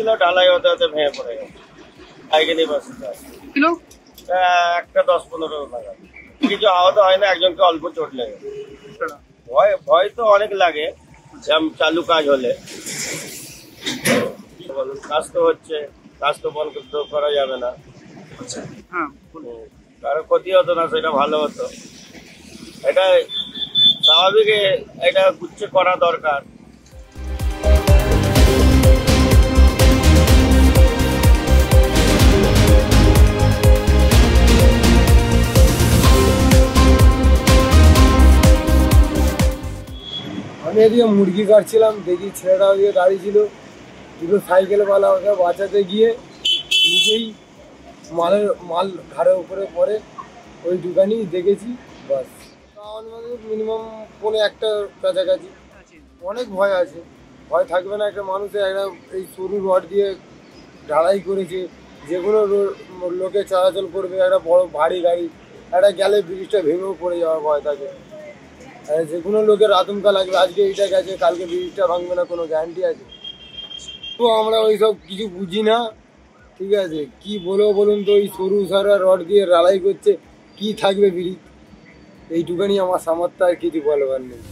ছিল, ঢালাই হতে হতে ভেঙে পড়ে গেছে। পাইকারি বাসটা কিলো একটা 10-15 নাগাদ। কিছু আহত হয় না, একজনকে অল্প চোট লেগে। ভয় তো অনেক লাগে চালু কাজ হলে। কাজ তো হচ্ছে, কাজ তো বন্ধ করা যাবে না। কারো ক্ষতি হতো না, সেটা ভালো হতো। এটা স্বাভাবিক, এটা উচ্চ করা দরকার। আমি এদিকে মুরগি কাটছিলাম, দেখি ছেলেটা ওদিকে দাঁড়িয়ে ছিল। দুটো সাইকেলওয়ালা ওকে বাঁচাতে গিয়ে নিজেই মাল ঘাড়ের উপরে পড়ে। ওই দোকানই দেখেছি, বাস। আমাদের মিনিমাম 1:15 কাছাকাছি। অনেক ভয় আছে, ভয় থাকবে না একটা মানুষের? একটা এই সরু রড দিয়ে ঢালাই করেছে, যে কোনো লোকে চলাচল করবে, একটা বড় ভারী গাড়ি একটা গেলে ব্রিজটা ভেঙেও পড়ে যাওয়ার ভয় থাকে। যে কোনো লোকের আতঙ্ক লাগবে, আজকে এইটা গেছে কালকে ব্রিজটা ভাঙবে না, কোনো গ্যারান্টি আছে? তো আমরা ওইসব কিছু বুঝি না, ঠিক আছে? কি বলবো বলুন তো, ওই সরু সারা রড দিয়ে ঢালাই করছে, কি থাকবে ব্রিজ? এইটুখানি আমার সামর্থ্য, আর কিছু বলবার নেই।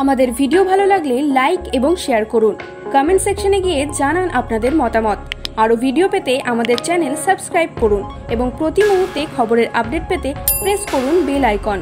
আমাদের ভিডিও ভালো লাগলে লাইক এবং শেয়ার করুন। কমেন্ট সেকশনে গিয়ে জানান আপনাদের মতামত। আরও ভিডিও পেতে আমাদের চ্যানেল সাবস্ক্রাইব করুন এবং প্রতি মুহূর্তে খবরের আপডেট পেতে প্রেস করুন বেল আইকন।